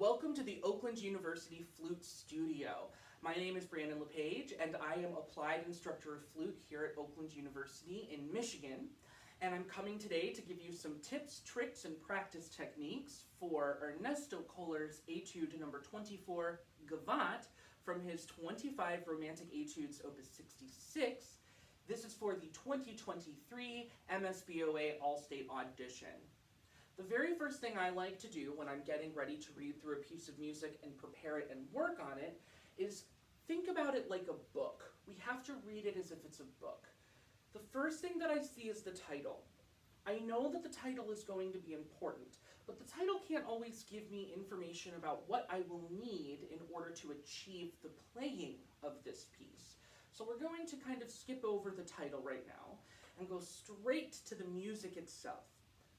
Welcome to the Oakland University Flute Studio. My name is Brandon LePage, and I am Applied Instructor of Flute here at Oakland University in Michigan. And I'm coming today to give you some tips, tricks, and practice techniques for Ernesto Kohler's etude number 24, Gavotte, from his 25 Romantic Etudes, Opus 66. This is for the 2023 MSBOA All State audition. The very first thing I like to do when I'm getting ready to read through a piece of music and prepare it and work on it is think about it like a book. We have to read it as if it's a book. The first thing that I see is the title. I know that the title is going to be important, but the title can't always give me information about what I will need in order to achieve the playing of this piece. So we're going to kind of skip over the title right now and go straight to the music itself.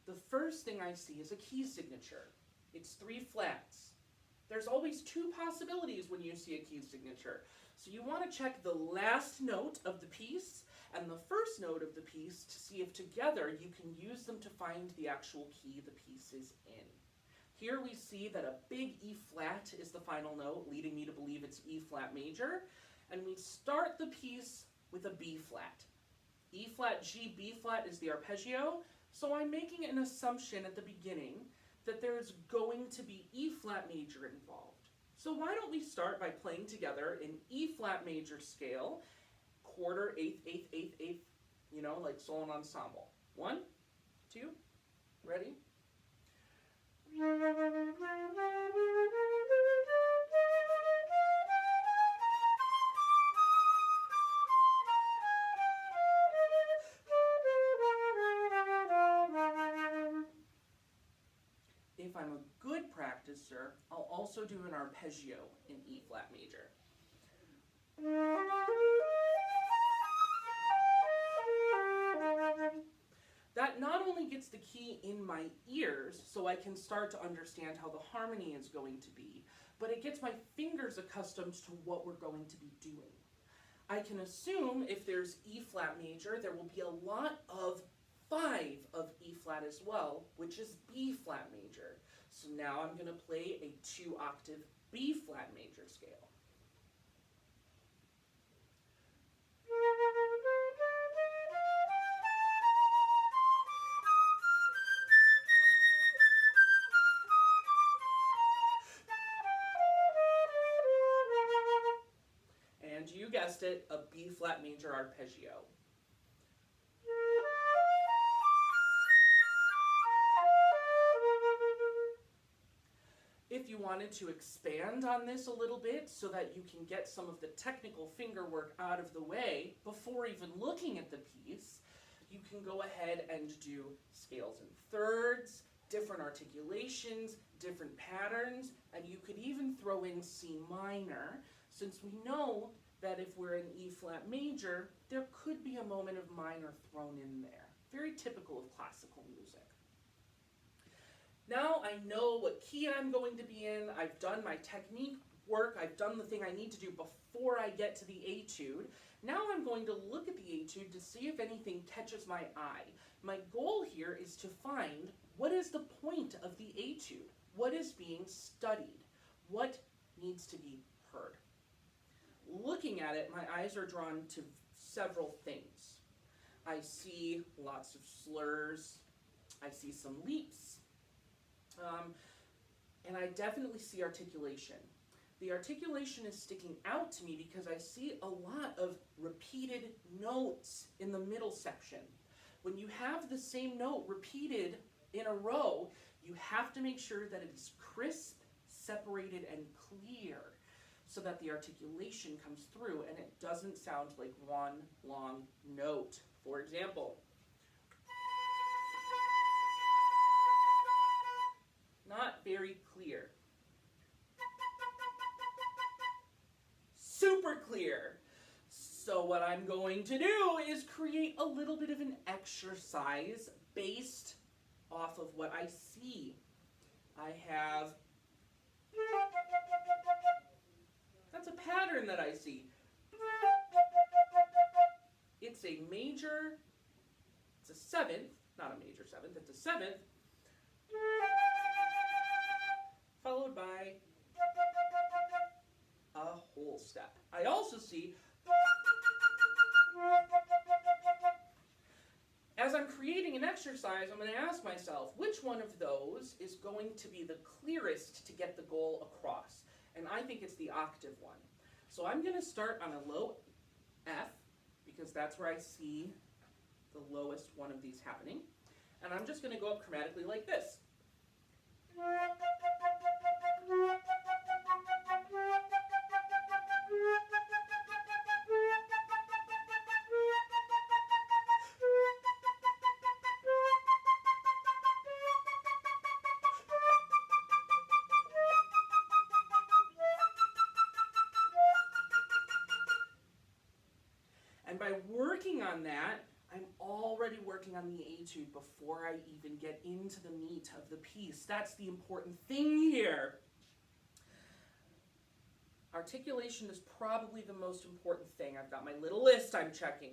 The first thing I see is a key signature. It's 3 flats. There's always 2 possibilities when you see a key signature. So you want to check the last note of the piece and the first note of the piece to see if together you can use them to find the actual key the piece is in. Here we see that a big E flat is the final note, leading me to believe it's E flat major, and we start the piece with a B flat. E flat, G, B flat is the arpeggio, so I'm making an assumption at the beginning that there's going to be E flat major involved. So why don't we start by playing together in E flat major scale, quarter, eighth, eighth, eighth, eighth, you know, like solo ensemble. 1, 2, ready? If I'm a good practicer, I'll also do an arpeggio in E flat major. That not only gets the key in my ears so I can start to understand how the harmony is going to be, but it gets my fingers accustomed to what we're going to be doing. I can assume if there's E flat major, there will be a lot of 5 of E flat as well, which is B flat major. So now I'm going to play a 2-octave B flat major scale. And you guessed it, a B flat major arpeggio. If you wanted to expand on this a little bit so that you can get some of the technical finger work out of the way before even looking at the piece, you can go ahead and do scales and thirds, different articulations, different patterns, and you could even throw in C minor, since we know that if we're in E flat major, there could be a moment of minor thrown in there. Very typical of classical music. Now I know what key I'm going to be in, I've done my technique work, I've done the thing I need to do before I get to the etude. Now I'm going to look at the etude to see if anything catches my eye. My goal here is to find what is the point of the etude, what is being studied, what needs to be heard. Looking at it, my eyes are drawn to several things. I see lots of slurs, I see some leaps, and I definitely see articulation. The articulation is sticking out to me because I see a lot of repeated notes in the middle section. When you have the same note repeated in a row, you have to make sure that it is crisp, separated, and clear so that the articulation comes through and it doesn't sound like one long note. For example, not very clear. Super clear. So what I'm going to do is create a little bit of an exercise based off of what I see. I have, that's a pattern that I see. It's a major, it's a 7th, not a major 7th, it's a 7th, followed by I also see, as I'm creating an exercise, I'm going to ask myself, which one of those is going to be the clearest to get the goal across? And I think it's the octave one. So I'm going to start on a low F, because that's where I see the lowest one of these happening. And I'm just going to go up chromatically like this. And by working on that, I'm already working on the etude before I even get into the meat of the piece. That's the important thing here. Articulation is probably the most important thing. I've got my little list I'm checking.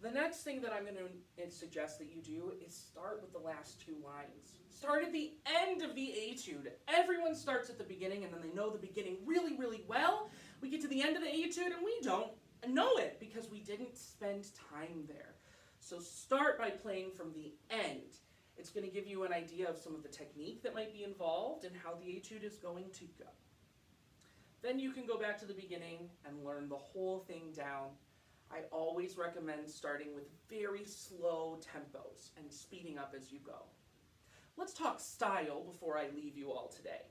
The next thing that I'm going to suggest that you do is start with the last two lines. Start at the end of the etude. Everyone starts at the beginning and then they know the beginning really, really well. We get to the end of the etude and we don't know it because we didn't spend time there. So start by playing from the end. It's going to give you an idea of some of the technique that might be involved and how the etude is going to go. Then you can go back to the beginning and learn the whole thing down. I always recommend starting with very slow tempos and speeding up as you go. Let's talk style before I leave you all today.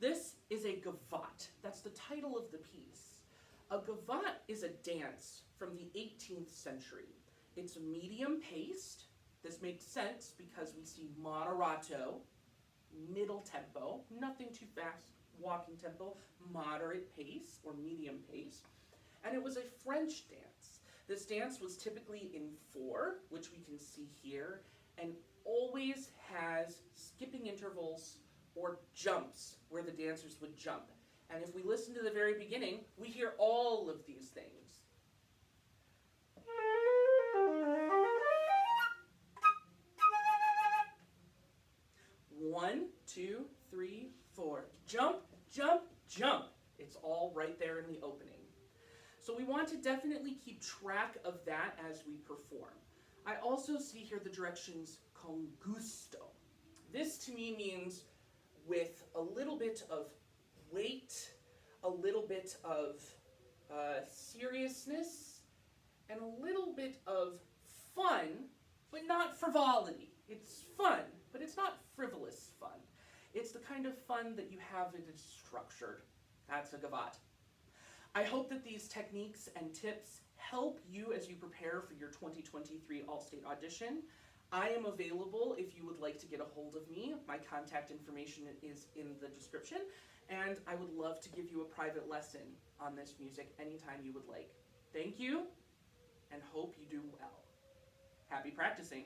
This is a gavotte. That's the title of the piece. A gavotte is a dance from the 18th century. It's medium paced. This makes sense because we see moderato, middle tempo, nothing too fast, walking tempo, moderate pace or medium pace. And it was a French dance. This dance was typically in 4, which we can see here, and always has skipping intervals or jumps where the dancers would jump. And if we listen to the very beginning, we hear all of these things. 1, 2, 3, 4. Jump, jump, jump. It's all right there in the opening. So we want to definitely keep track of that as we perform. I also see here the directions con gusto. This to me means with a little bit of weight, a little bit of seriousness, and a little bit of fun, but not frivolity. It's fun, but it's not frivolous fun. It's the kind of fun that you have that is structured. That's a gavotte. I hope that these techniques and tips help you as you prepare for your 2023 All State audition. I am available if you would like to get a hold of me. My contact information is in the description, and I would love to give you a private lesson on this music anytime you would like. Thank you, and hope you do well. Happy practicing.